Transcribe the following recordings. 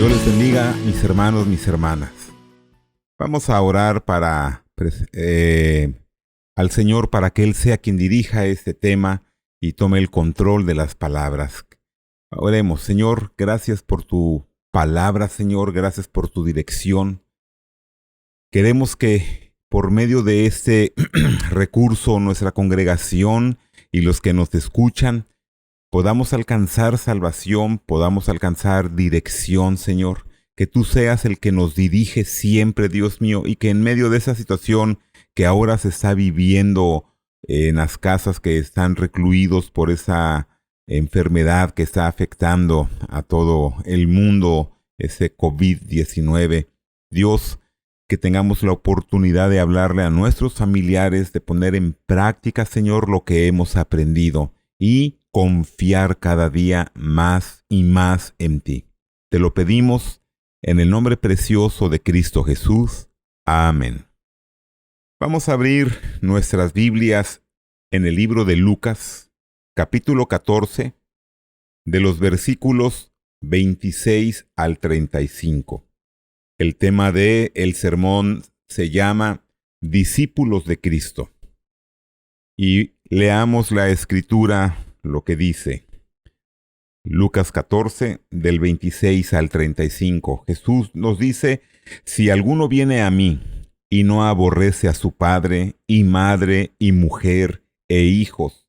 Dios les bendiga, mis hermanos, mis hermanas. Vamos a orar al Señor para que Él sea quien dirija este tema y tome el control de las palabras. Oremos. Señor, gracias por tu palabra, Señor, gracias por tu dirección. Queremos que por medio de este recurso, nuestra congregación y los que nos escuchan, podamos alcanzar salvación, podamos alcanzar dirección, Señor. Que tú seas el que nos dirige siempre, Dios mío, y que en medio de esa situación que ahora se está viviendo en las casas que están recluidos por esa enfermedad que está afectando a todo el mundo, ese COVID-19, Dios, que tengamos la oportunidad de hablarle a nuestros familiares, de poner en práctica, Señor, lo que hemos aprendido y confiar cada día más y más en ti. Te lo pedimos en el nombre precioso de Cristo Jesús. Amén. Vamos a abrir nuestras Biblias en el libro de Lucas, capítulo 14, de los versículos 26 al 35. El tema del sermón se llama Discípulos de Cristo. Y leamos la escritura, lo que dice. Lucas 14, del 26 al 35. Jesús nos dice: si alguno viene a mí y no aborrece a su padre y madre y mujer e hijos,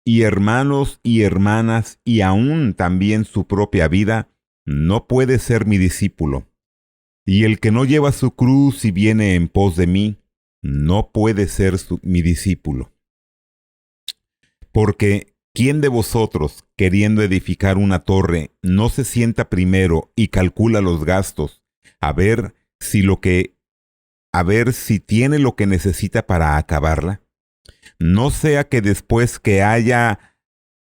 y hermanos y hermanas, y aún también su propia vida, no puede ser mi discípulo. Y el que no lleva su cruz y viene en pos de mí, no puede ser mi discípulo. Porque ¿quién de vosotros, queriendo edificar una torre, no se sienta primero y calcula los gastos, a ver si tiene lo que necesita para acabarla? No sea que después que haya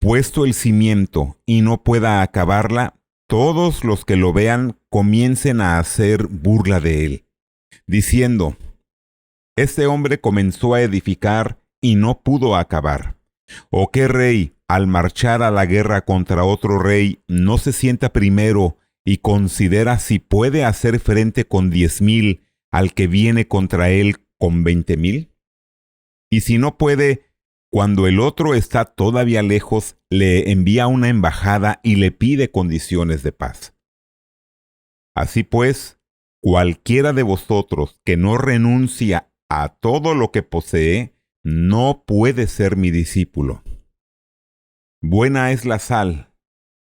puesto el cimiento y no pueda acabarla, todos los que lo vean comiencen a hacer burla de él, diciendo: este hombre comenzó a edificar y no pudo acabar. ¿O qué rey, al marchar a la guerra contra otro rey, no se sienta primero y considera si puede hacer frente con 10,000 al que viene contra él con 20,000? Y si no puede, cuando el otro está todavía lejos, le envía una embajada y le pide condiciones de paz. Así pues, cualquiera de vosotros que no renuncia a todo lo que posee, no puede ser mi discípulo. Buena es la sal,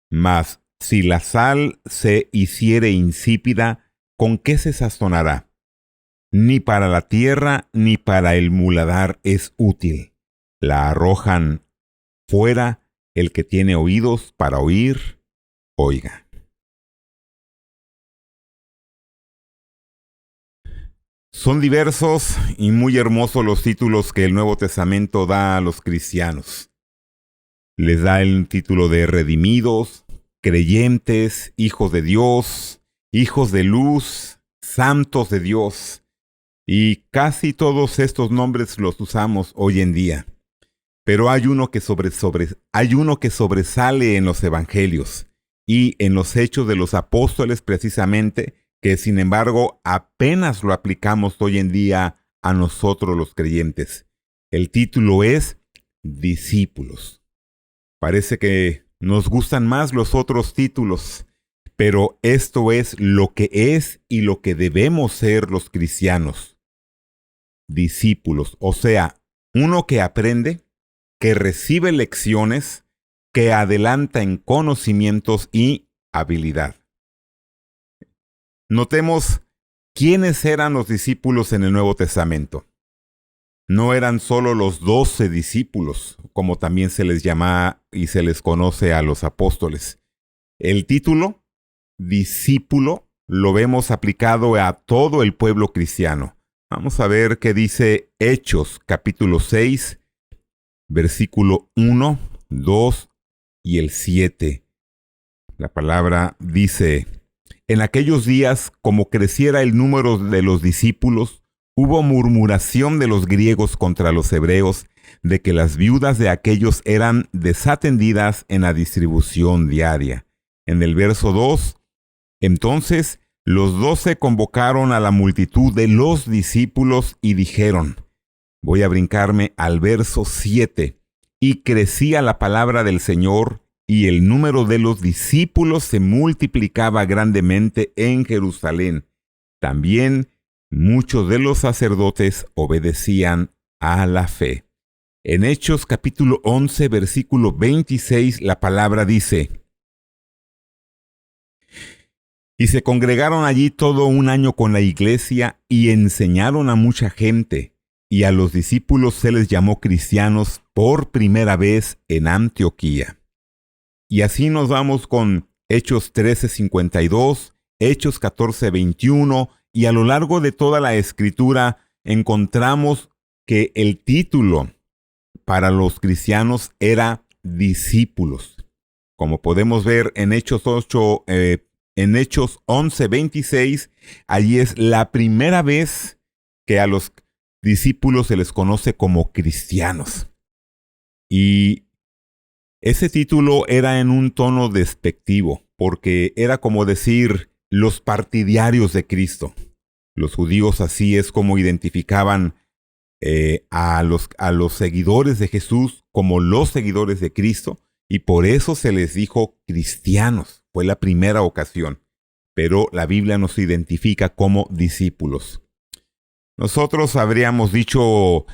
mas si la sal se hiciere insípida, ¿con qué se sazonará? Ni para la tierra ni para el muladar es útil. La arrojan fuera. El que tiene oídos para oír, oiga. Son diversos y muy hermosos los títulos que el Nuevo Testamento da a los cristianos. Les da el título de redimidos, creyentes, hijos de Dios, hijos de luz, santos de Dios. Y casi todos estos nombres los usamos hoy en día. Pero hay uno que sobresale en los evangelios y en los hechos de los apóstoles precisamente, que sin embargo apenas lo aplicamos hoy en día a nosotros los creyentes. El título es discípulos. Parece que nos gustan más los otros títulos, pero esto es lo que es y lo que debemos ser los cristianos. Discípulos, o sea, uno que aprende, que recibe lecciones, que adelanta en conocimientos y habilidad. Notemos quiénes eran los discípulos en el Nuevo Testamento. No eran solo los 12 discípulos, como también se les llama y se les conoce a los apóstoles. El título, discípulo, lo vemos aplicado a todo el pueblo cristiano. Vamos a ver qué dice Hechos, capítulo 6, versículo 1, 2 y el 7. La palabra dice: en aquellos días, como creciera el número de los discípulos, hubo murmuración de los griegos contra los hebreos, de que las viudas de aquellos eran desatendidas en la distribución diaria. En el verso 2, Entonces los 12 convocaron a la multitud de los discípulos y dijeron, voy a brincarme al verso 7, y crecía la palabra del Señor, y el número de los discípulos se multiplicaba grandemente en Jerusalén. También muchos de los sacerdotes obedecían a la fe. En Hechos capítulo 11, versículo 26, la palabra dice, y se congregaron allí todo un año con la iglesia y enseñaron a mucha gente, y a los discípulos se les llamó cristianos por primera vez en Antioquía. Y así nos vamos con Hechos 13:52, Hechos 14:21, y a lo largo de toda la Escritura encontramos que el título para los cristianos era discípulos. Como podemos ver en Hechos 11:26, allí es la primera vez que a los discípulos se les conoce como cristianos. Y ese título era en un tono despectivo, porque era como decir los partidarios de Cristo. Los judíos así es como identificaban a los seguidores de Jesús como los seguidores de Cristo, y por eso se les dijo cristianos. Fue la primera ocasión, pero la Biblia nos identifica como discípulos. Nosotros habríamos dicho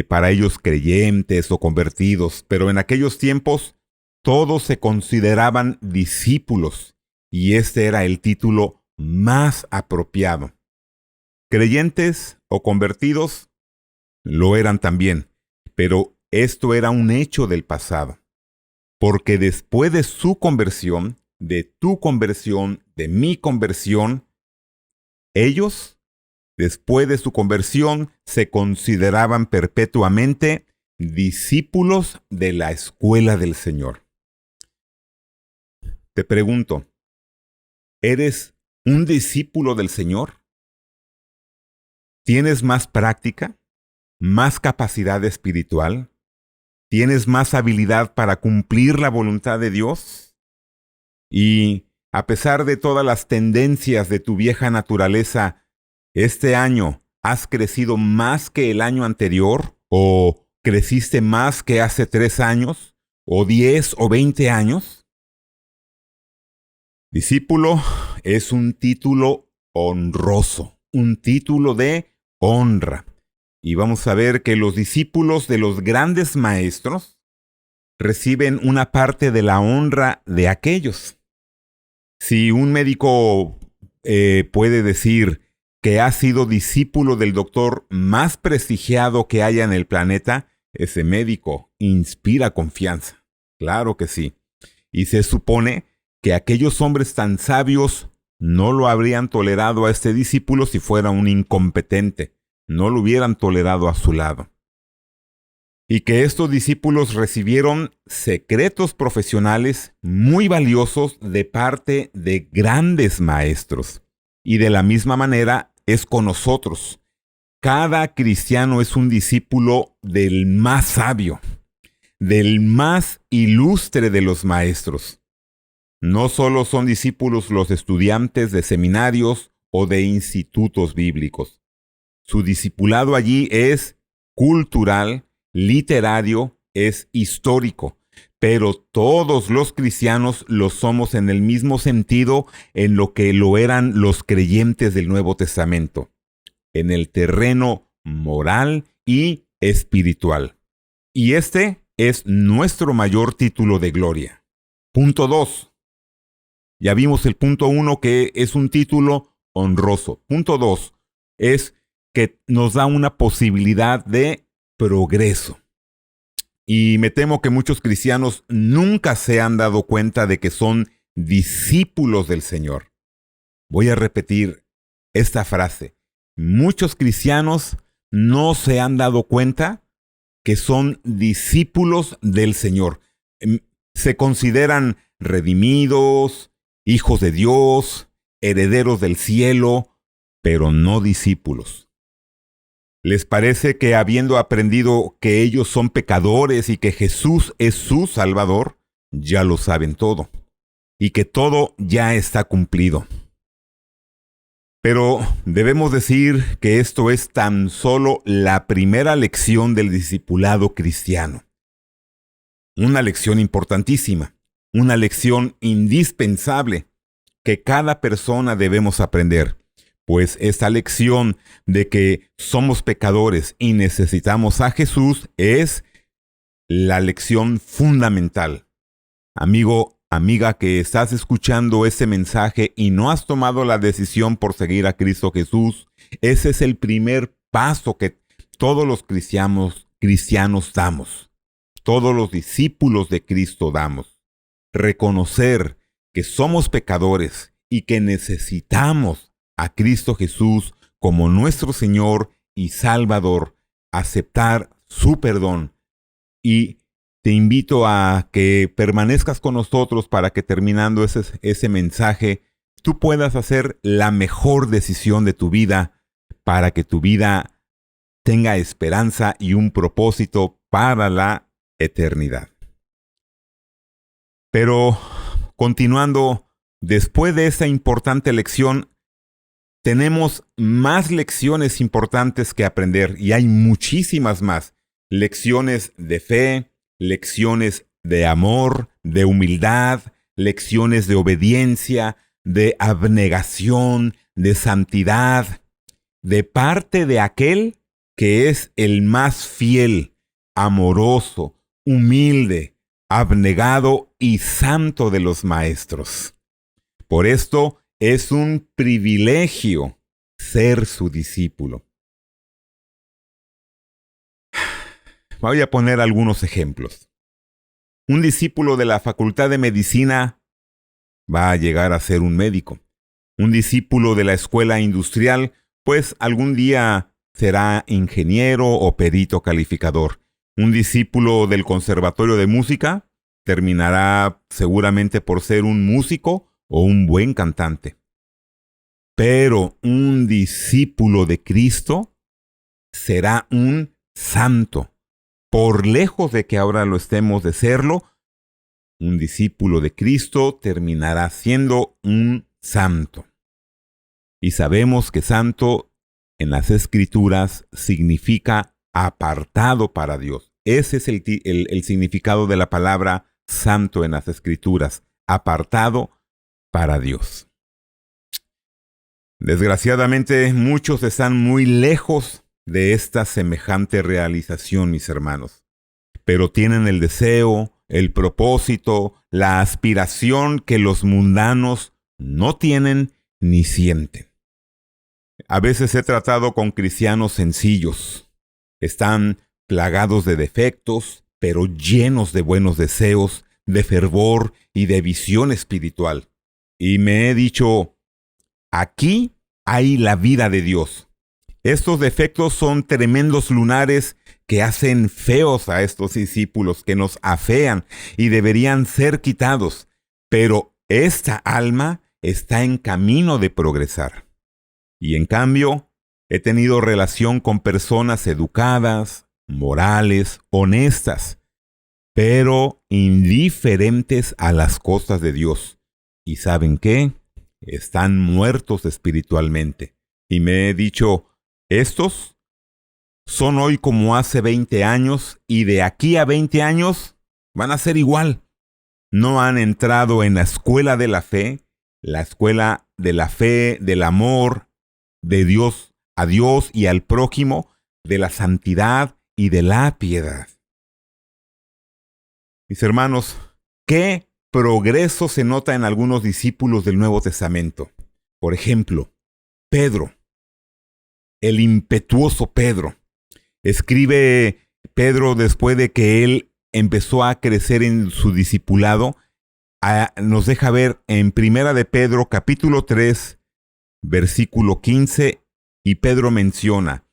para ellos creyentes o convertidos, pero en aquellos tiempos todos se consideraban discípulos, y este era el título más apropiado. Creyentes o convertidos lo eran también, pero esto era un hecho del pasado, porque después de su conversión, de tu conversión, de mi conversión, ellos, después de su conversión, se consideraban perpetuamente discípulos de la escuela del Señor. Te pregunto, ¿eres un discípulo del Señor? ¿Tienes más práctica? ¿Más capacidad espiritual? ¿Tienes más habilidad para cumplir la voluntad de Dios? Y a pesar de todas las tendencias de tu vieja naturaleza, ¿este año has crecido más que el año anterior? ¿O creciste más que hace 3 años? ¿O 10 o 20 años? Discípulo es un título honroso, un título de honra. Y vamos a ver que los discípulos de los grandes maestros reciben una parte de la honra de aquellos. Si un médico puede decir que ha sido discípulo del doctor más prestigiado que haya en el planeta, ese médico inspira confianza. Claro que sí. Y se supone que aquellos hombres tan sabios no lo habrían tolerado a este discípulo si fuera un incompetente. No lo hubieran tolerado a su lado. Y que estos discípulos recibieron secretos profesionales muy valiosos de parte de grandes maestros. Y de la misma manera es con nosotros. Cada cristiano es un discípulo del más sabio, del más ilustre de los maestros. No solo son discípulos los estudiantes de seminarios o de institutos bíblicos. Su discipulado allí es cultural, literario, es histórico, pero todos los cristianos lo somos en el mismo sentido en lo que lo eran los creyentes del Nuevo Testamento, en el terreno moral y espiritual. Y este es nuestro mayor título de gloria. Punto 2. Ya vimos el punto 1 que es un título honroso. Punto 2 es que nos da una posibilidad de progreso. Y me temo que muchos cristianos nunca se han dado cuenta de que son discípulos del Señor. Voy a repetir esta frase. Muchos cristianos no se han dado cuenta que son discípulos del Señor. Se consideran redimidos, hijos de Dios, herederos del cielo, pero no discípulos. Les parece que habiendo aprendido que ellos son pecadores y que Jesús es su Salvador, ya lo saben todo, y que todo ya está cumplido. Pero debemos decir que esto es tan solo la primera lección del discipulado cristiano. Una lección importantísima, una lección indispensable que cada persona debemos aprender, pues esta lección de que somos pecadores y necesitamos a Jesús es la lección fundamental. Amigo, amiga que estás escuchando este mensaje y no has tomado la decisión por seguir a Cristo Jesús, ese es el primer paso que todos los cristianos damos. Todos los discípulos de Cristo damos. Reconocer que somos pecadores y que necesitamos a Cristo Jesús como nuestro Señor y Salvador, aceptar su perdón. Y te invito a que permanezcas con nosotros para que terminando ese mensaje, tú puedas hacer la mejor decisión de tu vida para que tu vida tenga esperanza y un propósito para la eternidad. Pero continuando, después de esta importante lección, tenemos más lecciones importantes que aprender y hay muchísimas más. Lecciones de fe, lecciones de amor, de humildad, lecciones de obediencia, de abnegación, de santidad, de parte de aquel que es el más fiel, amoroso, humilde, abnegado y santo de los maestros. Por esto es un privilegio ser su discípulo. Voy a poner algunos ejemplos. Un discípulo de la Facultad de Medicina va a llegar a ser un médico. Un discípulo de la escuela industrial, pues algún día será ingeniero o perito calificador. Un discípulo del conservatorio de música terminará seguramente por ser un músico o un buen cantante. Pero un discípulo de Cristo será un santo. Por lejos de que ahora lo estemos de serlo, un discípulo de Cristo terminará siendo un santo. Y sabemos que santo en las Escrituras significa apartado para Dios. Ese es el significado de la palabra santo en las Escrituras, apartado para Dios. Desgraciadamente, muchos están muy lejos de esta semejante realización, mis hermanos, pero tienen el deseo, el propósito, la aspiración que los mundanos no tienen ni sienten. A veces he tratado con cristianos sencillos. Están plagados de defectos, pero llenos de buenos deseos, de fervor y de visión espiritual. Y me he dicho, aquí hay la vida de Dios. Estos defectos son tremendos lunares que hacen feos a estos discípulos, que nos afean y deberían ser quitados. Pero esta alma está en camino de progresar. Y en cambio, he tenido relación con personas educadas, morales, honestas, pero indiferentes a las cosas de Dios. ¿Y saben qué? Están muertos espiritualmente. Y me he dicho, estos son hoy como hace 20 años y de aquí a 20 años van a ser igual. No han entrado en la escuela de la fe, del amor, de Dios a Dios y al prójimo, de la santidad y de la piedad. Mis hermanos, ¿qué progreso se nota en algunos discípulos del Nuevo Testamento? Por ejemplo, Pedro, el impetuoso Pedro. Escribe Pedro después de que él empezó a crecer en su discipulado, nos deja ver en Primera de Pedro, capítulo 3, versículo 15, y Pedro menciona,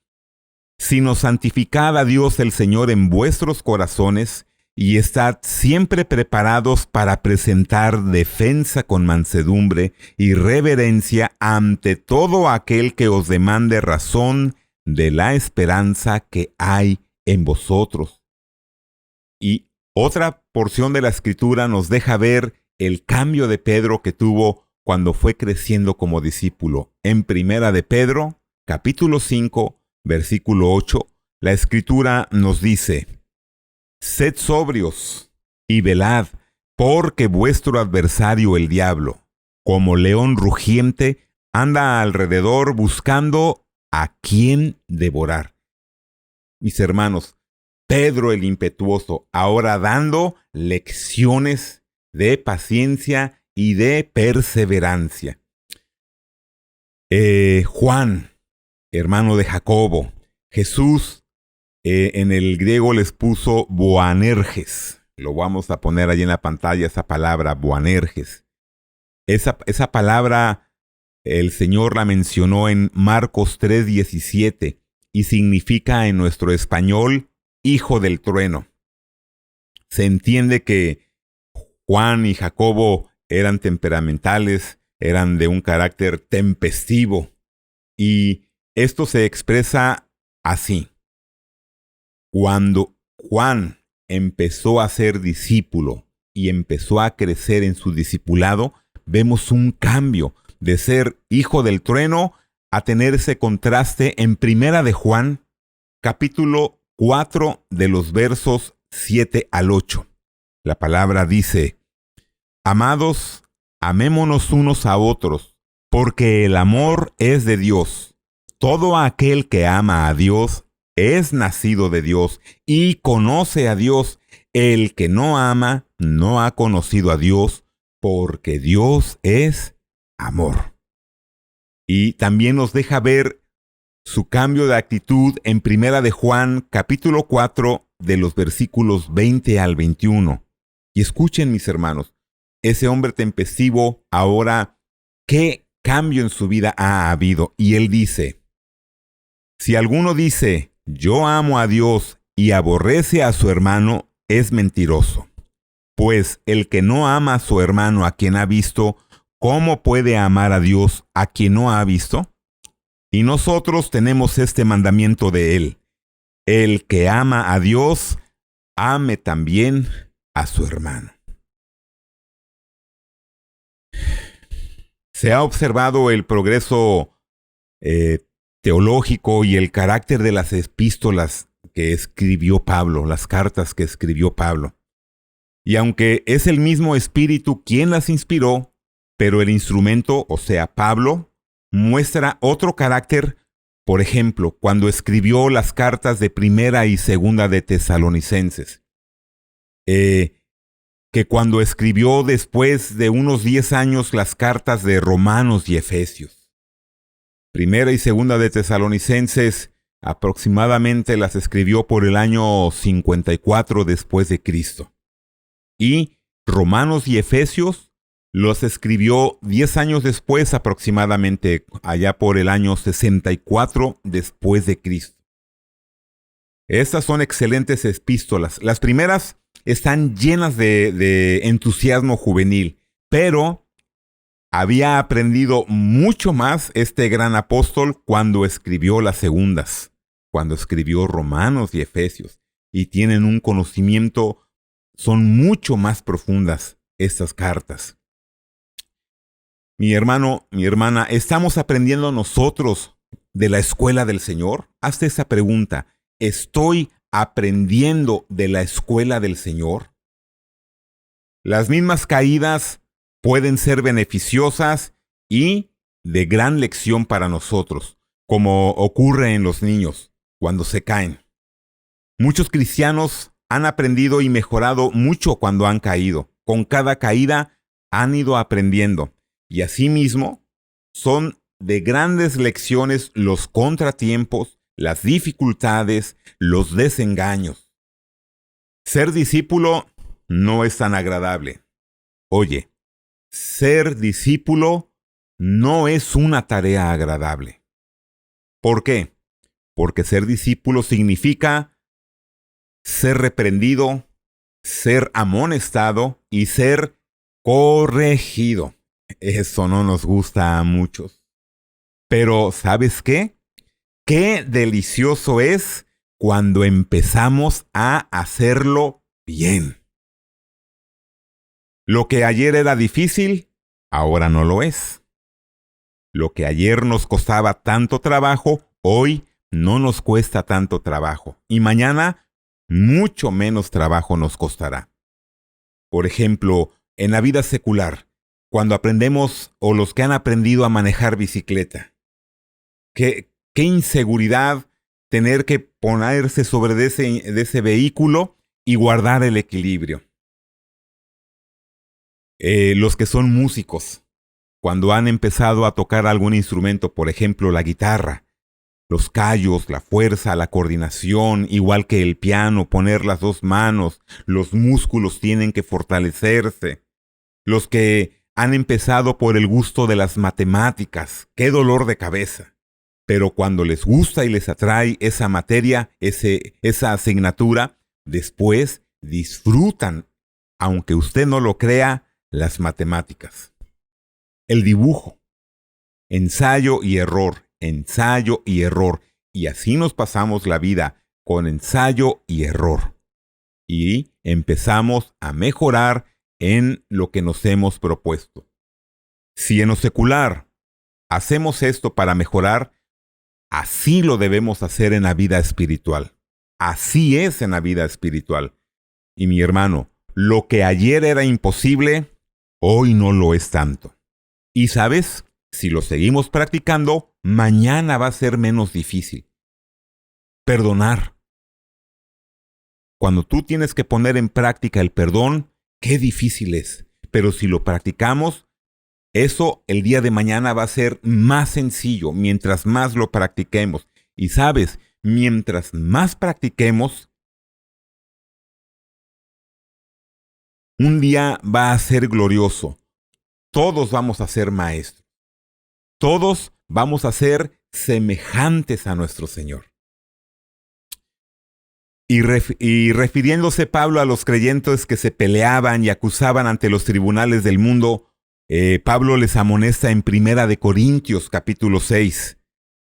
sino santificad a Dios el Señor en vuestros corazones, y estad siempre preparados para presentar defensa con mansedumbre y reverencia ante todo aquel que os demande razón de la esperanza que hay en vosotros. Y otra porción de la Escritura nos deja ver el cambio de Pedro que tuvo cuando fue creciendo como discípulo. En Primera de Pedro, capítulo 5, versículo 8, la Escritura nos dice: Sed sobrios y velad, porque vuestro adversario el diablo, como león rugiente, anda alrededor buscando a quien devorar. Mis hermanos, Pedro el impetuoso, ahora dando lecciones de paciencia y de perseverancia. Juan, hermano de Jacobo, Jesús en el griego les puso Boanerges. Lo vamos a poner allí en la pantalla, esa palabra, Boanerges. Esa palabra el Señor la mencionó en Marcos 3:17 y significa en nuestro español hijo del trueno. Se entiende que Juan y Jacobo eran temperamentales, eran de un carácter tempestivo, y esto se expresa así. Cuando Juan empezó a ser discípulo y empezó a crecer en su discipulado, vemos un cambio de ser hijo del trueno a tener ese contraste en Primera de Juan, capítulo 4, de los versos 7 al 8. La palabra dice: Amados, amémonos unos a otros, porque el amor es de Dios. Todo aquel que ama a Dios es nacido de Dios y conoce a Dios. El que no ama no ha conocido a Dios, porque Dios es amor. Y también nos deja ver su cambio de actitud en Primera de Juan, capítulo 4, de los versículos 20 al 21. Y escuchen, mis hermanos, ese hombre tempestivo ahora, ¿qué cambio en su vida ha habido? Y él dice: Si alguno dice, yo amo a Dios, y aborrece a su hermano, es mentiroso. Pues el que no ama a su hermano a quien ha visto, ¿cómo puede amar a Dios a quien no ha visto? Y nosotros tenemos este mandamiento de él: el que ama a Dios, ame también a su hermano. Se ha observado el progreso teológico y el carácter de las epístolas que escribió Pablo, las cartas que escribió Pablo. Y aunque es el mismo Espíritu quien las inspiró, pero el instrumento, o sea, Pablo, muestra otro carácter. Por ejemplo, cuando escribió las cartas de Primera y Segunda de Tesalonicenses, que cuando escribió después de unos 10 años las cartas de Romanos y Efesios. Primera y Segunda de Tesalonicenses aproximadamente las escribió por el año 54 después de Cristo. Y Romanos y Efesios los escribió 10 años después, aproximadamente allá por el año 64 después de Cristo. Estas son excelentes epístolas. Las primeras están llenas de entusiasmo juvenil, pero había aprendido mucho más este gran apóstol cuando escribió las segundas, cuando escribió Romanos y Efesios, y tienen un conocimiento, son mucho más profundas estas cartas. Mi hermano, mi hermana, ¿estamos aprendiendo nosotros de la escuela del Señor? Hazte esa pregunta. ¿Estoy aprendiendo de la escuela del Señor? Las mismas caídas pueden ser beneficiosas y de gran lección para nosotros, como ocurre en los niños cuando se caen. Muchos cristianos han aprendido y mejorado mucho cuando han caído. Con cada caída han ido aprendiendo. Y asimismo, son de grandes lecciones los contratiempos, las dificultades, los desengaños. Ser discípulo no es tan agradable. Oye, ser discípulo no es una tarea agradable. ¿Por qué? Porque ser discípulo significa ser reprendido, ser amonestado y ser corregido. Eso no nos gusta a muchos. Pero ¿sabes qué? Qué delicioso es cuando empezamos a hacerlo bien. Lo que ayer era difícil, ahora no lo es. Lo que ayer nos costaba tanto trabajo, hoy no nos cuesta tanto trabajo. Y mañana mucho menos trabajo nos costará. Por ejemplo, en la vida secular, cuando aprendemos o los que han aprendido a manejar bicicleta, qué inseguridad tener que ponerse sobre de ese vehículo y guardar el equilibrio. Los que son músicos, cuando han empezado a tocar algún instrumento, por ejemplo la guitarra, los callos, la fuerza, la coordinación, igual que el piano, poner las dos manos, los músculos tienen que fortalecerse. Los que han empezado por el gusto de las matemáticas, qué dolor de cabeza. Pero cuando les gusta y les atrae esa materia, esa asignatura, después disfrutan, aunque usted no lo crea, las matemáticas. El dibujo, ensayo y error, ensayo y error. Y así nos pasamos la vida con ensayo y error. Y empezamos a mejorar en lo que nos hemos propuesto. Si en lo secular hacemos esto para mejorar, así lo debemos hacer en la vida espiritual. Así es en la vida espiritual. Y mi hermano, lo que ayer era imposible, hoy no lo es tanto. Y sabes, si lo seguimos practicando, mañana va a ser menos difícil. Perdonar. Cuando tú tienes que poner en práctica el perdón, qué difícil es. Pero si lo practicamos, eso el día de mañana va a ser más sencillo mientras más lo practiquemos. Y sabes, mientras más practiquemos, un día va a ser glorioso. Todos vamos a ser maestros. Todos vamos a ser semejantes a nuestro Señor. Y refiriéndose Pablo a los creyentes que se peleaban y acusaban ante los tribunales del mundo, Pablo les amonesta en 1 Corintios capítulo 6.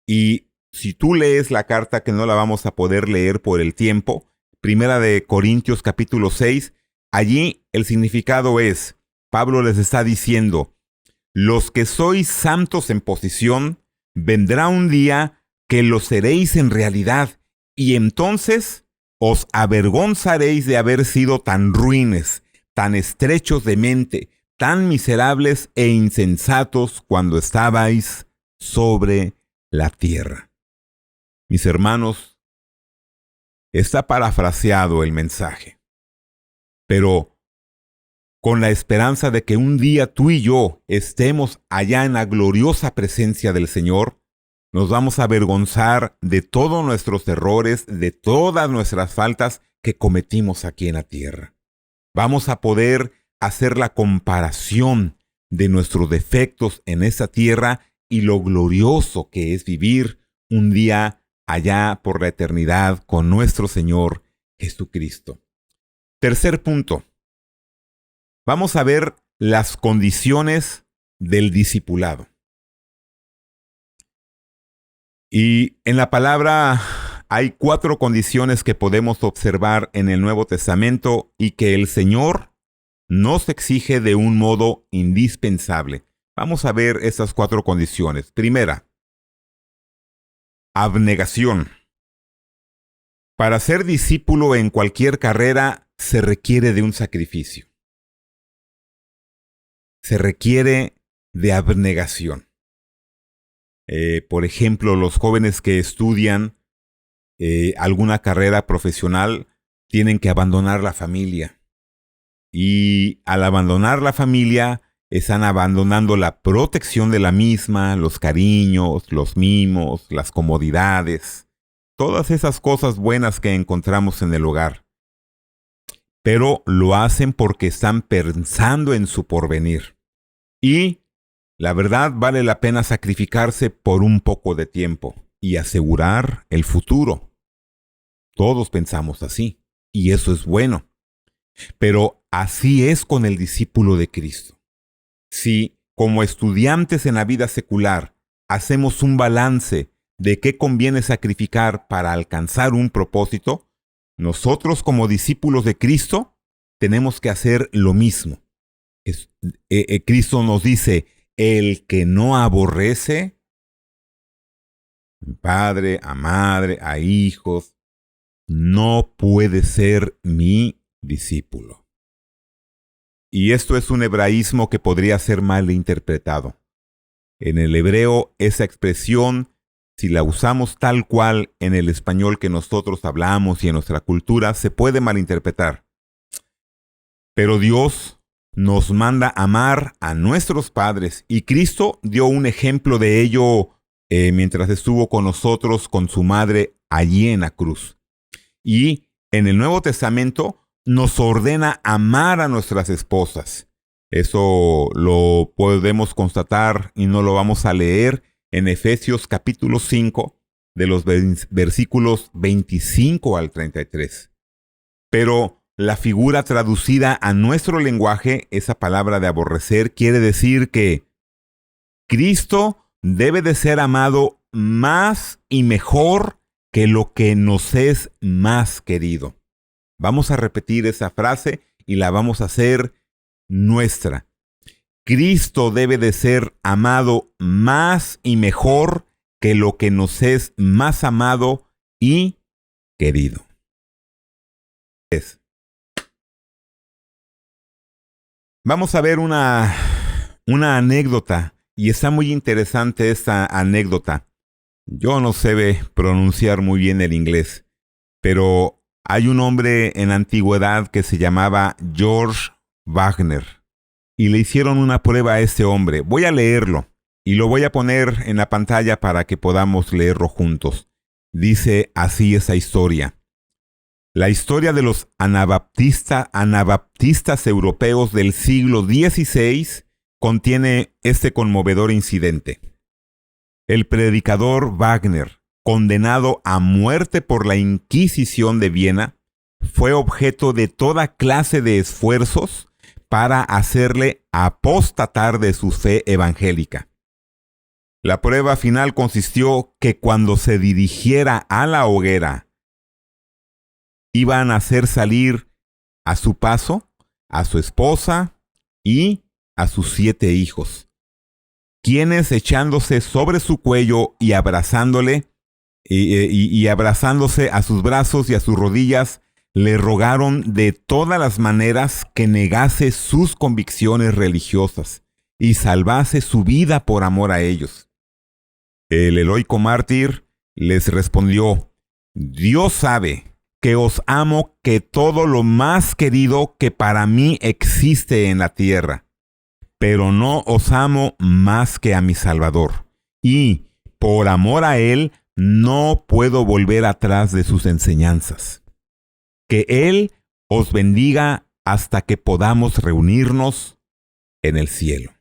Y si tú lees la carta, que no la vamos a poder leer por el tiempo, 1 Corintios capítulo 6, allí el significado es, Pablo les está diciendo, los que sois santos en posición, vendrá un día que lo seréis en realidad, y entonces os avergonzaréis de haber sido tan ruines, tan estrechos de mente, tan miserables e insensatos cuando estabais sobre la tierra. Mis hermanos, está parafraseado el mensaje, pero con la esperanza de que un día tú y yo estemos allá en la gloriosa presencia del Señor, nos vamos a avergonzar de todos nuestros errores, de todas nuestras faltas que cometimos aquí en la tierra. Vamos a poder hacer la comparación de nuestros defectos en esta tierra y lo glorioso que es vivir un día allá por la eternidad con nuestro Señor Jesucristo. Tercer punto. Vamos a ver las condiciones del discipulado. Y en la palabra hay 4 condiciones que podemos observar en el Nuevo Testamento y que el Señor nos exige de un modo indispensable. Vamos a ver esas 4 condiciones. Primera, abnegación. Para ser discípulo en cualquier carrera se requiere de un sacrificio. Se requiere de abnegación. Por ejemplo, los jóvenes que estudian alguna carrera profesional tienen que abandonar la familia. Y al abandonar la familia, están abandonando la protección de la misma, los cariños, los mimos, las comodidades, todas esas cosas buenas que encontramos en el hogar. Pero lo hacen porque están pensando en su porvenir. Y la verdad, vale la pena sacrificarse por un poco de tiempo y asegurar el futuro. Todos pensamos así, y eso es bueno. Pero así es con el discípulo de Cristo. Si, como estudiantes en la vida secular, hacemos un balance de qué conviene sacrificar para alcanzar un propósito, nosotros como discípulos de Cristo tenemos que hacer lo mismo. Cristo nos dice, el que no aborrece a padre, a madre, a hijos, no puede ser mi discípulo. Y esto es un hebraísmo que podría ser mal interpretado. En el hebreo, esa expresión, si la usamos tal cual en el español que nosotros hablamos y en nuestra cultura, se puede malinterpretar. Pero Dios nos manda amar a nuestros padres y Cristo dio un ejemplo de ello mientras estuvo con nosotros, con su madre, allí en la cruz. Y en el Nuevo Testamento nos ordena amar a nuestras esposas. Eso lo podemos constatar y no lo vamos a leer en Efesios capítulo 5, de los versículos 25 al 33. Pero la figura traducida a nuestro lenguaje, esa palabra de aborrecer, quiere decir que Cristo debe de ser amado más y mejor que lo que nos es más querido. Vamos a repetir esa frase y la vamos a hacer nuestra. Cristo debe de ser amado más y mejor que lo que nos es más amado y querido. Vamos a ver una anécdota, y está muy interesante esta anécdota. Yo no sé pronunciar muy bien el inglés, pero hay un hombre en la antigüedad que se llamaba George Wagner, y le hicieron una prueba a este hombre. Voy a leerlo, y lo voy a poner en la pantalla para que podamos leerlo juntos. Dice así esa historia. La historia de los anabaptistas europeos del siglo XVI contiene este conmovedor incidente. El predicador Wagner, condenado a muerte por la Inquisición de Viena, fue objeto de toda clase de esfuerzos para hacerle apostatar de su fe evangélica. La prueba final consistió que cuando se dirigiera a la hoguera, iban a hacer salir a su paso a su esposa y a sus 7 hijos, quienes echándose sobre su cuello y abrazándole, y abrazándose a sus brazos y a sus rodillas, le rogaron de todas las maneras que negase sus convicciones religiosas y salvase su vida por amor a ellos. El heroico mártir les respondió: Dios sabe que os amo que todo lo más querido que para mí existe en la tierra, pero no os amo más que a mi Salvador, y por amor a Él no puedo volver atrás de sus enseñanzas. Que Él os bendiga hasta que podamos reunirnos en el cielo.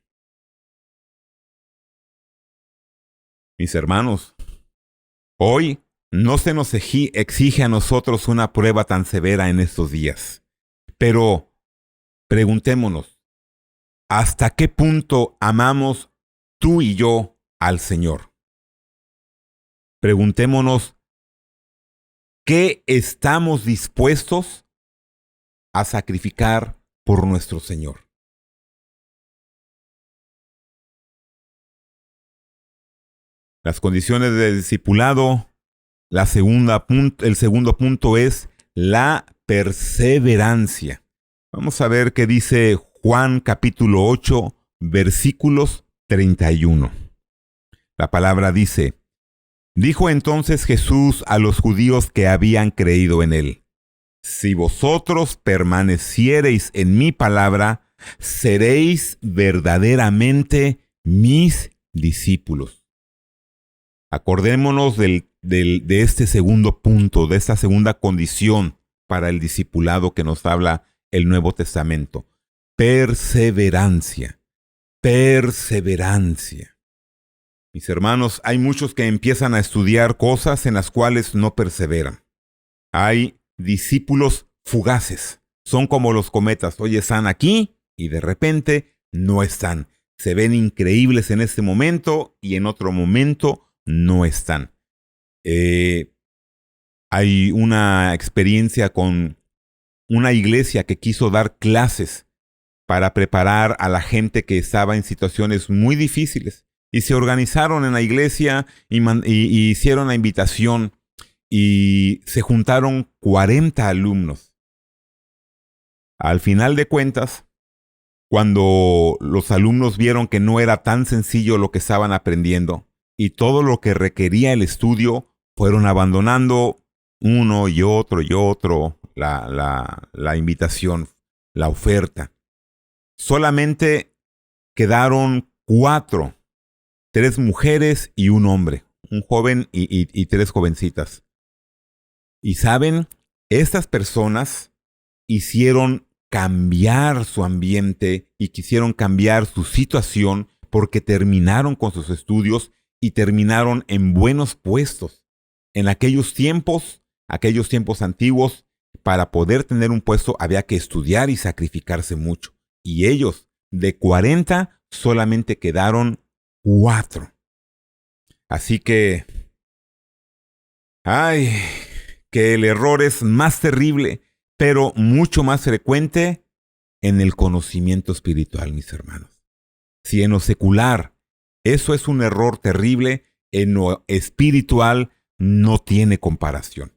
Mis hermanos, hoy no se nos exige a nosotros una prueba tan severa en estos días. Pero preguntémonos, ¿hasta qué punto amamos tú y yo al Señor? Preguntémonos, ¿qué estamos dispuestos a sacrificar por nuestro Señor? Las condiciones del discipulado. El segundo punto es la perseverancia. Vamos a ver qué dice Juan capítulo 8, versículos 31. La palabra dice: Dijo entonces Jesús a los judíos que habían creído en él: Si vosotros permaneciereis en mi palabra, seréis verdaderamente mis discípulos. Acordémonos de este segundo punto, de esta segunda condición para el discipulado que nos habla el Nuevo Testamento. Perseverancia. Perseverancia. Mis hermanos, hay muchos que empiezan a estudiar cosas en las cuales no perseveran. Hay discípulos fugaces. Son como los cometas. Hoy están aquí y de repente no están. Se ven increíbles en este momento y en otro momento no están. Hay una experiencia con una iglesia que quiso dar clases para preparar a la gente que estaba en situaciones muy difíciles. Y se organizaron en la iglesia y hicieron la invitación y se juntaron 40 alumnos. Al final de cuentas, cuando los alumnos vieron que no era tan sencillo lo que estaban aprendiendo y todo lo que requería el estudio, fueron abandonando uno y otro la invitación, la oferta. Solamente quedaron 4, 3 mujeres y un hombre, un joven y 3 jovencitas. Y saben, estas personas hicieron cambiar su ambiente y quisieron cambiar su situación porque terminaron con sus estudios y terminaron en buenos puestos. En aquellos tiempos antiguos, para poder tener un puesto había que estudiar y sacrificarse mucho. Y ellos, de 40, solamente quedaron 4. Así que, que el error es más terrible, pero mucho más frecuente en el conocimiento espiritual, mis hermanos. Si en lo secular eso es un error terrible, en lo espiritual no tiene comparación.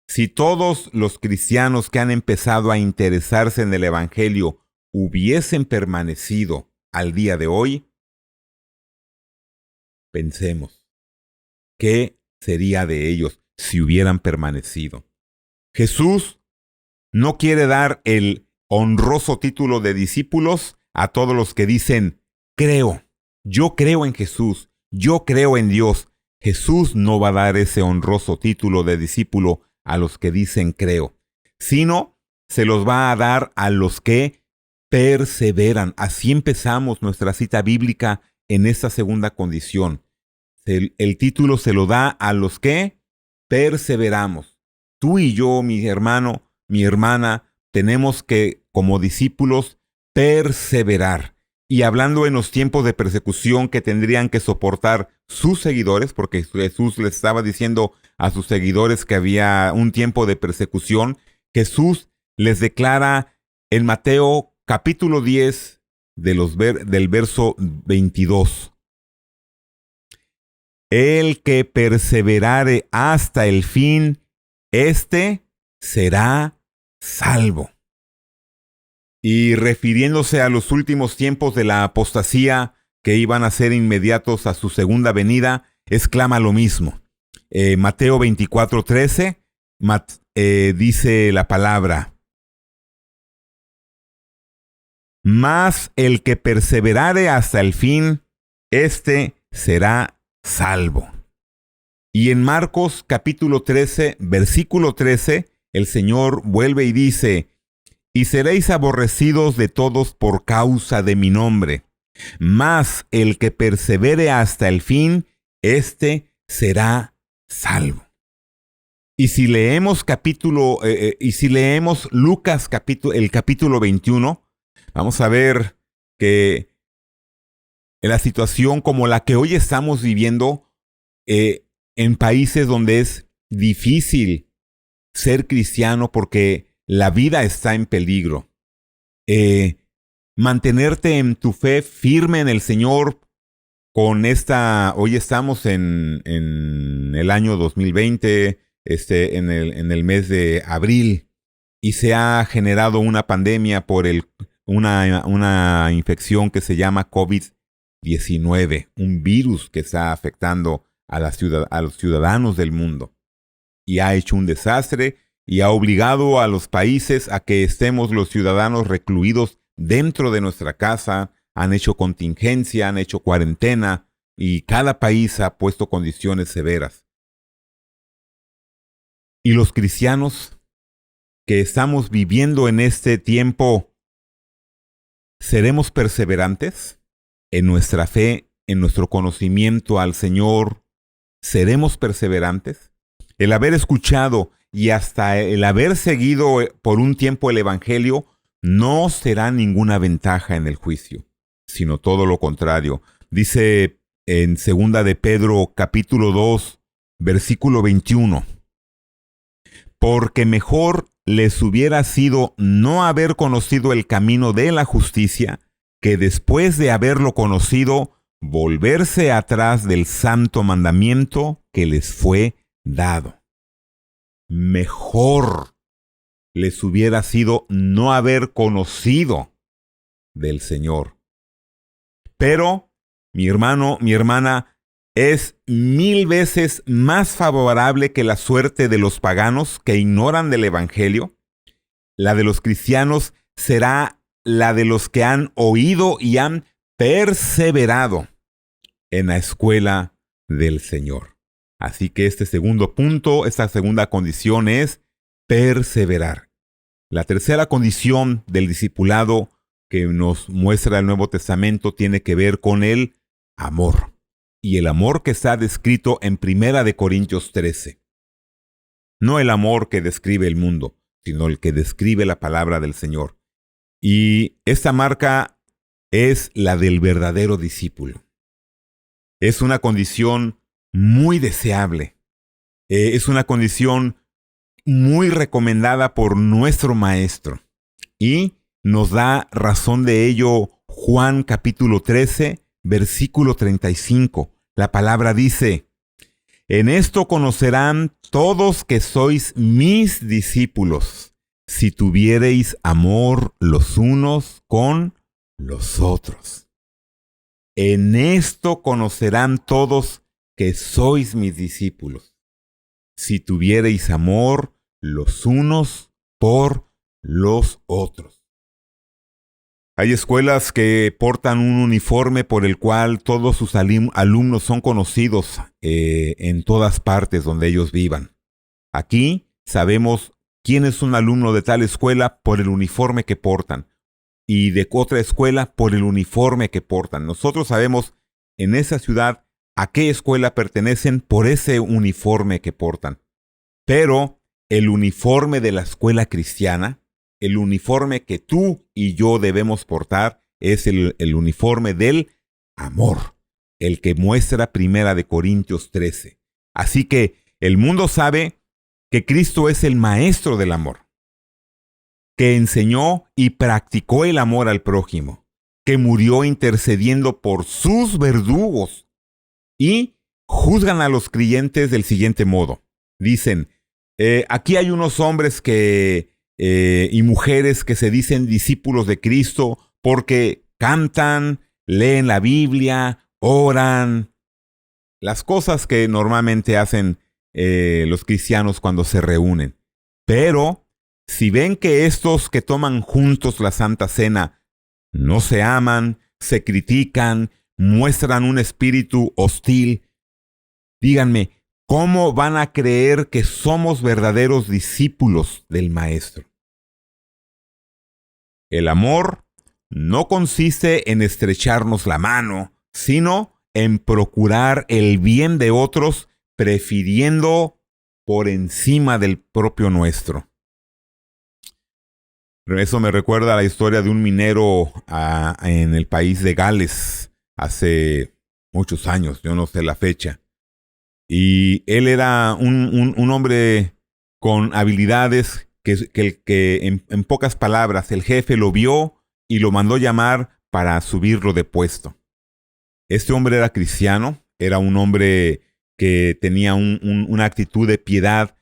Si todos los cristianos que han empezado a interesarse en el Evangelio hubiesen permanecido al día de hoy, pensemos, ¿qué sería de ellos si hubieran permanecido? Jesús no quiere dar el honroso título de discípulos a todos los que dicen, creo, yo creo en Jesús, yo creo en Dios. Jesús no va a dar ese honroso título de discípulo a los que dicen creo, sino se los va a dar a los que perseveran. Así empezamos nuestra cita bíblica en esta segunda condición. El título se lo da a los que perseveramos. Tú y yo, mi hermano, mi hermana, tenemos que, como discípulos, perseverar. Y hablando en los tiempos de persecución que tendrían que soportar sus seguidores, porque Jesús les estaba diciendo a sus seguidores que había un tiempo de persecución, Jesús les declara en Mateo capítulo 10 del verso 22. El que perseverare hasta el fin, éste será salvo. Y refiriéndose a los últimos tiempos de la apostasía que iban a ser inmediatos a su segunda venida, exclama lo mismo. Mateo 24:13 dice la palabra: mas el que perseverare hasta el fin, éste será salvo. Y en Marcos capítulo 13, versículo 13, el Señor vuelve y dice: y seréis aborrecidos de todos por causa de mi nombre, mas el que persevere hasta el fin, éste será salvo. Y si leemos Lucas el capítulo 21, vamos a ver que la situación como la que hoy estamos viviendo en países donde es difícil ser cristiano porque la vida está en peligro. Mantenerte en tu fe firme en el Señor hoy estamos en el año 2020, en el mes de abril, y se ha generado una pandemia por una infección que se llama COVID-19, un virus que está afectando a los ciudadanos del mundo. Y ha hecho un desastre y ha obligado a los países a que estemos los ciudadanos recluidos dentro de nuestra casa, han hecho contingencia, han hecho cuarentena y cada país ha puesto condiciones severas. Y los cristianos que estamos viviendo en este tiempo, ¿seremos perseverantes en nuestra fe, en nuestro conocimiento al Señor? ¿Seremos perseverantes? El haber escuchado y hasta el haber seguido por un tiempo el Evangelio no será ninguna ventaja en el juicio, sino todo lo contrario. Dice en 2 de Pedro capítulo 2, versículo 21, porque mejor les hubiera sido no haber conocido el camino de la justicia, que después de haberlo conocido, volverse atrás del santo mandamiento que les fue dado. Mejor les hubiera sido no haber conocido del Señor. Pero, mi hermano, mi hermana, es 1000 veces más favorable que la suerte de los paganos que ignoran del Evangelio. La de los cristianos será la de los que han oído y han perseverado en la escuela del Señor. Así que este segundo punto, esta segunda condición es perseverar. La tercera condición del discipulado que nos muestra el Nuevo Testamento tiene que ver con el amor. Y el amor que está descrito en 1 Corintios 13. No el amor que describe el mundo, sino el que describe la palabra del Señor. Y esta marca es la del verdadero discípulo. Es una condición muy deseable. Es una condición muy recomendada por nuestro Maestro. Y nos da razón de ello Juan capítulo 13, versículo 35. La palabra dice: en esto conocerán todos que sois mis discípulos, si tuviereis amor los unos con los otros. En esto conocerán todos que sois mis discípulos, si tuviereis amor los unos por los otros. Hay escuelas que portan un uniforme por el cual todos sus alumnos son conocidos en todas partes donde ellos vivan. Aquí sabemos quién es un alumno de tal escuela por el uniforme que portan, y de otra escuela por el uniforme que portan. Nosotros sabemos en esa ciudad a qué escuela pertenecen por ese uniforme que portan. Pero el uniforme de la escuela cristiana, el uniforme que tú y yo debemos portar, es el uniforme del amor, el que muestra 1 Corintios 13. Así que el mundo sabe que Cristo es el maestro del amor, que enseñó y practicó el amor al prójimo, que murió intercediendo por sus verdugos, y juzgan a los creyentes del siguiente modo. Dicen, aquí hay unos hombres y mujeres que se dicen discípulos de Cristo porque cantan, leen la Biblia, oran, las cosas que normalmente hacen los cristianos cuando se reúnen. Pero si ven que estos que toman juntos la Santa Cena no se aman, se critican, muestran un espíritu hostil, díganme, ¿cómo van a creer que somos verdaderos discípulos del Maestro? El amor no consiste en estrecharnos la mano, sino en procurar el bien de otros, prefiriendo por encima del propio nuestro. Eso me recuerda a la historia de un minero en el país de Gales hace muchos años, yo no sé la fecha. Y él era un hombre con habilidades que en pocas palabras, el jefe lo vio y lo mandó llamar para subirlo de puesto. Este hombre era cristiano, era un hombre que tenía una actitud de piedad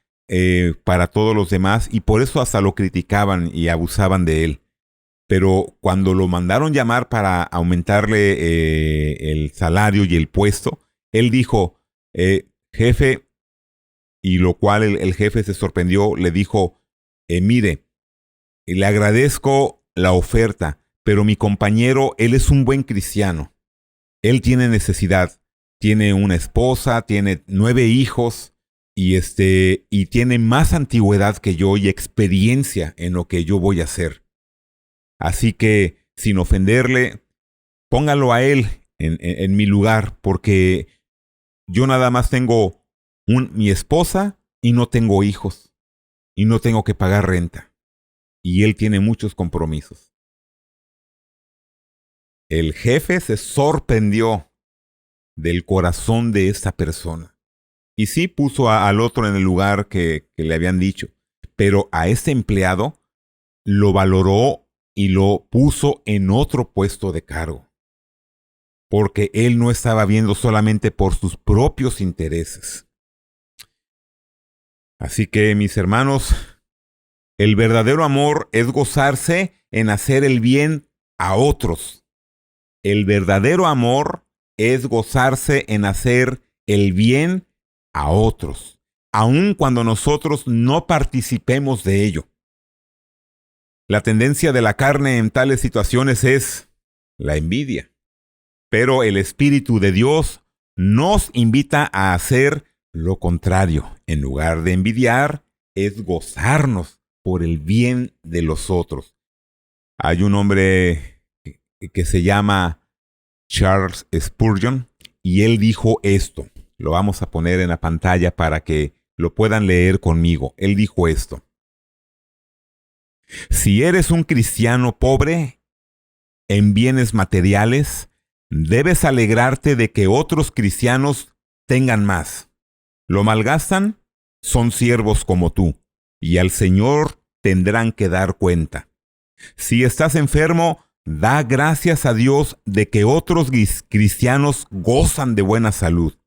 para todos los demás, y por eso hasta lo criticaban y abusaban de él. Pero cuando lo mandaron llamar para aumentarle el salario y el puesto, él dijo, jefe, y lo cual el jefe se sorprendió, le dijo, mire, le agradezco la oferta, pero mi compañero, él es un buen cristiano. Él tiene necesidad, tiene una esposa, tiene 9 hijos, y tiene más antigüedad que yo y experiencia en lo que yo voy a hacer. Así que, sin ofenderle, póngalo a él en mi lugar, porque yo nada más tengo mi esposa y no tengo hijos, y no tengo que pagar renta, y él tiene muchos compromisos. El jefe se sorprendió del corazón de esta persona. Y sí puso al otro en el lugar que le habían dicho. pero a este empleado lo valoró y lo puso en otro puesto de cargo, porque él no estaba viendo solamente por sus propios intereses. Así que, mis hermanos, el verdadero amor es gozarse en hacer el bien a otros. El verdadero amor es gozarse en hacer el bien a otros, aun cuando nosotros no participemos de ello. La tendencia de la carne en tales situaciones es la envidia, pero el Espíritu de Dios nos invita a hacer lo contrario. En lugar de envidiar, es gozarnos por el bien de los otros. Hay un hombre que se llama Charles Spurgeon y él dijo esto. Lo vamos a poner en la pantalla para que lo puedan leer conmigo. Él dijo esto: si eres un cristiano pobre en bienes materiales, debes alegrarte de que otros cristianos tengan más. Lo malgastan, son siervos como tú, y al Señor tendrán que dar cuenta. Si estás enfermo, da gracias a Dios de que otros cristianos gozan de buena salud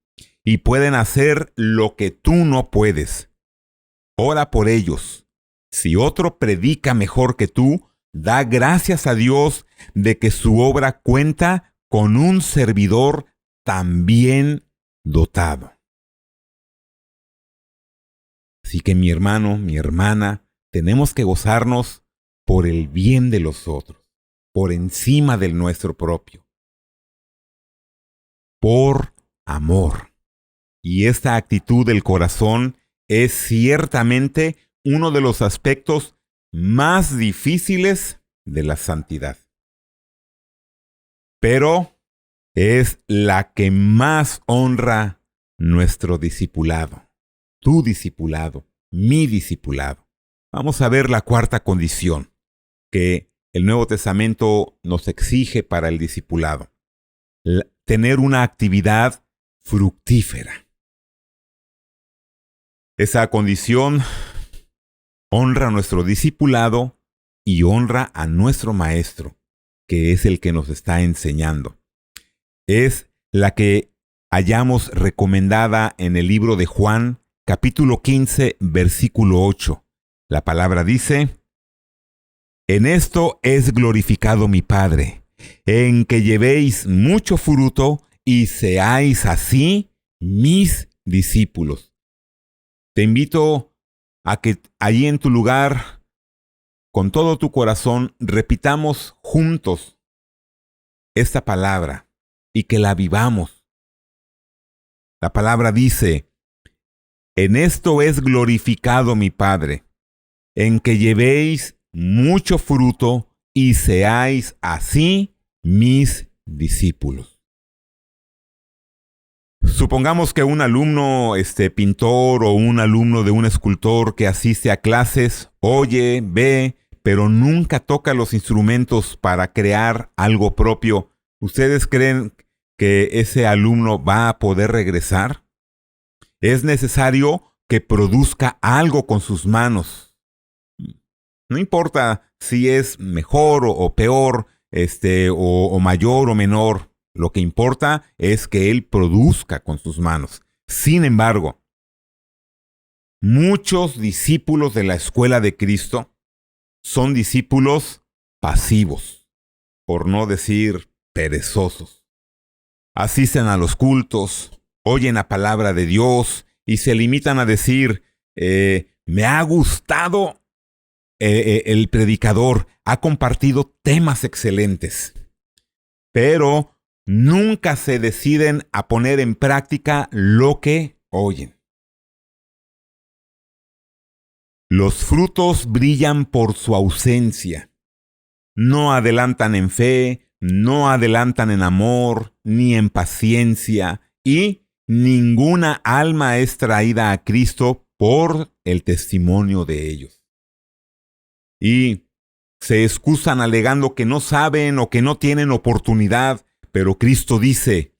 y pueden hacer lo que tú no puedes. Ora por ellos. Si otro predica mejor que tú, da gracias a Dios de que su obra cuenta con un servidor tan bien dotado. Así que mi hermano, mi hermana, tenemos que gozarnos por el bien de los otros, por encima del nuestro propio, por amor. Y esta actitud del corazón es ciertamente uno de los aspectos más difíciles de la santidad. Pero es la que más honra nuestro discipulado, tu discipulado, mi discipulado. Vamos a ver la cuarta condición que el Nuevo Testamento nos exige para el discipulado: tener una actividad fructífera. Esa condición honra a nuestro discipulado y honra a nuestro maestro, que es el que nos está enseñando. Es la que hallamos recomendada en el libro de Juan, capítulo 15, versículo 8. La palabra dice: en esto es glorificado mi Padre, en que llevéis mucho fruto y seáis así mis discípulos. Te invito a que allí en tu lugar, con todo tu corazón, repitamos juntos esta palabra y que la vivamos. La palabra dice: en esto es glorificado mi Padre, en que llevéis mucho fruto y seáis así mis discípulos. Supongamos que un alumno pintor o un alumno de un escultor que asiste a clases, oye, ve, pero nunca toca los instrumentos para crear algo propio. ¿Ustedes creen que ese alumno va a poder regresar? Es necesario que produzca algo con sus manos. No importa si es mejor o peor, o mayor o menor. Lo que importa es que él produzca con sus manos. Sin embargo, muchos discípulos de la escuela de Cristo son discípulos pasivos, por no decir perezosos. Asisten a los cultos, oyen la palabra de Dios y se limitan a decir: me ha gustado el predicador, ha compartido temas excelentes. Pero nunca se deciden a poner en práctica lo que oyen. Los frutos brillan por su ausencia. No adelantan en fe, no adelantan en amor, ni en paciencia, y ninguna alma es traída a Cristo por el testimonio de ellos. Y se excusan alegando que no saben o que no tienen oportunidad, pero Cristo dice: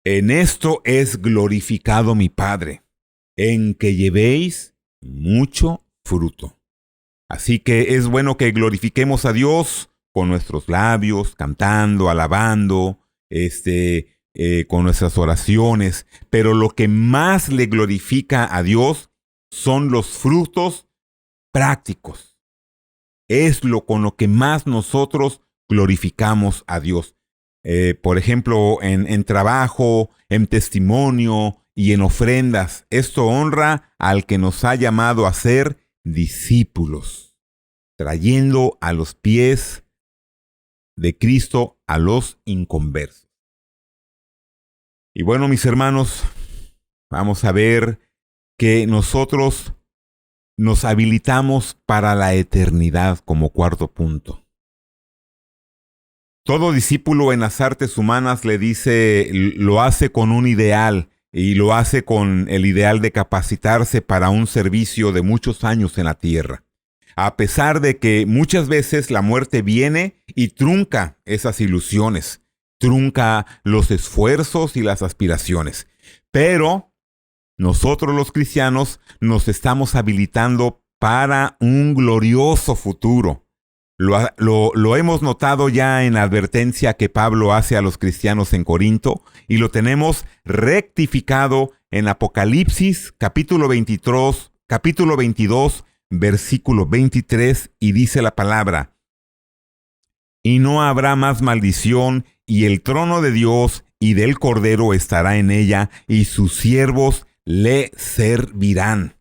en esto es glorificado mi Padre, en que llevéis mucho fruto. Así que es bueno que glorifiquemos a Dios con nuestros labios, cantando, alabando, con nuestras oraciones. Pero lo que más le glorifica a Dios son los frutos prácticos. Es con lo que más nosotros glorificamos a Dios. Por ejemplo, en trabajo, en testimonio y en ofrendas. Esto honra al que nos ha llamado a ser discípulos, trayendo a los pies de Cristo a los inconversos. Y bueno, mis hermanos, vamos a ver que nosotros nos habilitamos para la eternidad como cuarto punto. Todo discípulo en las artes humanas lo hace con un ideal, y lo hace con el ideal de capacitarse para un servicio de muchos años en la tierra. A pesar de que muchas veces la muerte viene y trunca esas ilusiones, trunca los esfuerzos y las aspiraciones. Pero nosotros los cristianos nos estamos habilitando para un glorioso futuro. Lo hemos notado ya en la advertencia que Pablo hace a los cristianos en Corinto, y lo tenemos rectificado en Apocalipsis capítulo 22, versículo 23, y dice la palabra: y no habrá más maldición, y el trono de Dios y del Cordero estará en ella, y sus siervos le servirán.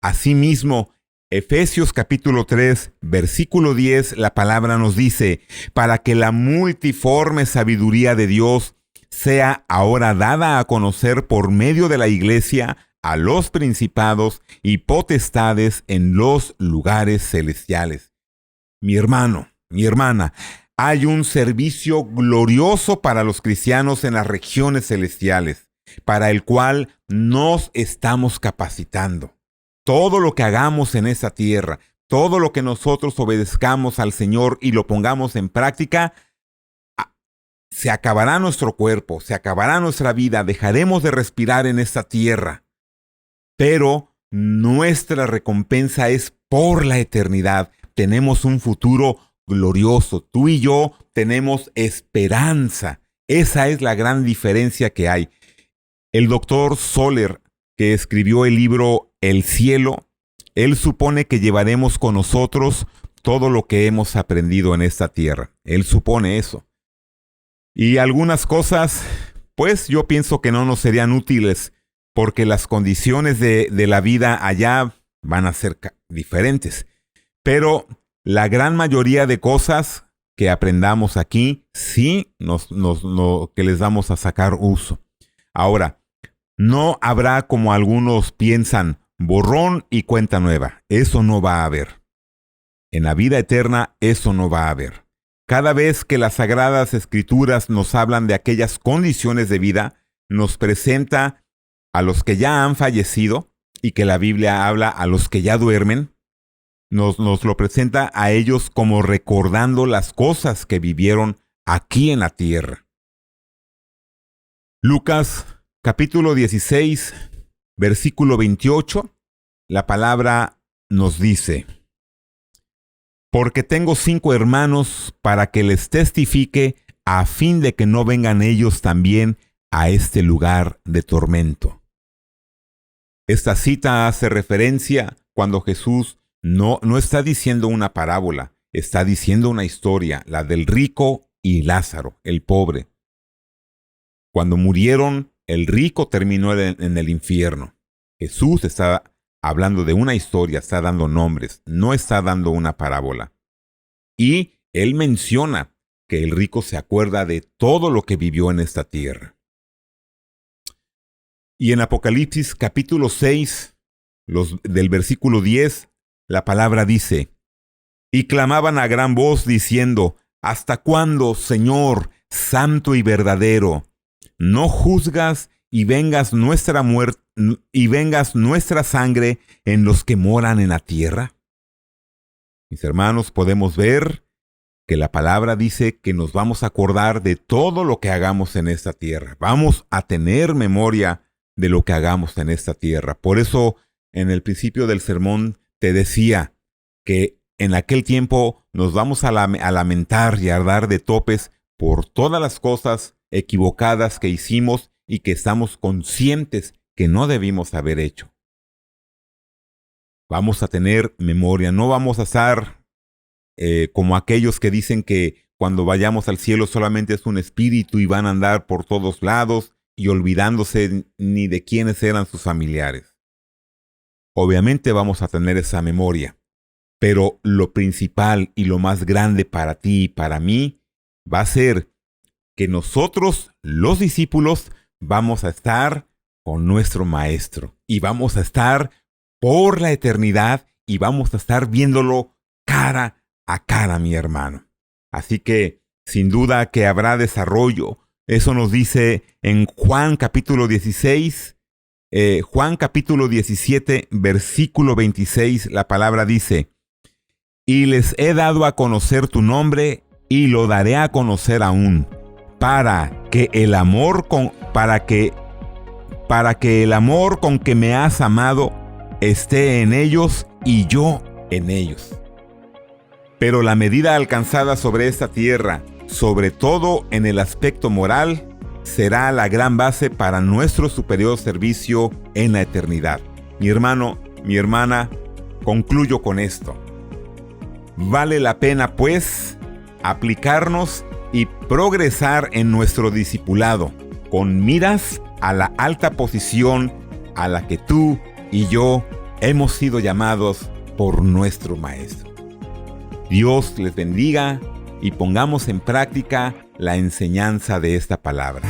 Asimismo, Efesios capítulo 3, versículo 10, la palabra nos dice: para que la multiforme sabiduría de Dios sea ahora dada a conocer por medio de la iglesia a los principados y potestades en los lugares celestiales. Mi hermano, mi hermana, hay un servicio glorioso para los cristianos en las regiones celestiales, para el cual nos estamos capacitando. Todo lo que hagamos en esa tierra, todo lo que nosotros obedezcamos al Señor y lo pongamos en práctica, se acabará nuestro cuerpo, se acabará nuestra vida, dejaremos de respirar en esta tierra. Pero nuestra recompensa es por la eternidad. Tenemos un futuro glorioso. Tú y yo tenemos esperanza. Esa es la gran diferencia que hay. El doctor Soler, que escribió el libro El Cielo, él supone que llevaremos con nosotros todo lo que hemos aprendido en esta tierra. Él supone eso. Y algunas cosas, pues yo pienso que no nos serían útiles, porque las condiciones de la vida allá van a ser diferentes. Pero la gran mayoría de cosas que aprendamos aquí, sí, que les vamos a sacar uso. Ahora, no habrá, como algunos piensan, borrón y cuenta nueva. Eso no va a haber. En la vida eterna, eso no va a haber. Cada vez que las Sagradas Escrituras nos hablan de aquellas condiciones de vida, nos presenta a los que ya han fallecido, y que la Biblia habla a los que ya duermen, nos lo presenta a ellos como recordando las cosas que vivieron aquí en la tierra. Lucas capítulo 16, versículo 28, la palabra nos dice: porque tengo 5 hermanos para que les testifique, a fin de que no vengan ellos también a este lugar de tormento. Esta cita hace referencia cuando Jesús no está diciendo una parábola, está diciendo una historia, la del rico y Lázaro, el pobre. Cuando murieron, el rico terminó en el infierno. Jesús está hablando de una historia, está dando nombres, no está dando una parábola. Y él menciona que el rico se acuerda de todo lo que vivió en esta tierra. Y en Apocalipsis capítulo 6, del versículo 10, la palabra dice: y clamaban a gran voz diciendo: ¿hasta cuándo, Señor, santo y verdadero, no juzgas y vengas nuestra muerte y vengas nuestra sangre en los que moran en la tierra? Mis hermanos, podemos ver que la palabra dice que nos vamos a acordar de todo lo que hagamos en esta tierra. Vamos a tener memoria de lo que hagamos en esta tierra. Por eso, en el principio del sermón, te decía que en aquel tiempo nos vamos a lamentar y a dar de topes por todas las cosas equivocadas que hicimos y que estamos conscientes que no debimos haber hecho. Vamos a tener memoria, no vamos a estar como aquellos que dicen que cuando vayamos al cielo solamente es un espíritu y van a andar por todos lados y olvidándose ni de quiénes eran sus familiares. Obviamente vamos a tener esa memoria, pero lo principal y lo más grande para ti y para mí va a ser que nosotros, los discípulos, vamos a estar con nuestro Maestro y vamos a estar por la eternidad y vamos a estar viéndolo cara a cara, mi hermano. Así que, sin duda que habrá desarrollo. Eso nos dice en Juan capítulo 16, Juan capítulo 17, versículo 26, la palabra dice: y les he dado a conocer tu nombre y lo daré a conocer aún, para que el amor con que me has amado esté en ellos y yo en ellos. Pero la medida alcanzada sobre esta tierra, sobre todo en el aspecto moral, será la gran base para nuestro superior servicio en la eternidad. Mi hermano, mi hermana, concluyo con esto. Vale la pena, pues, aplicarnos y progresar en nuestro discipulado, con miras a la alta posición a la que tú y yo hemos sido llamados por nuestro Maestro. Dios les bendiga y pongamos en práctica la enseñanza de esta palabra.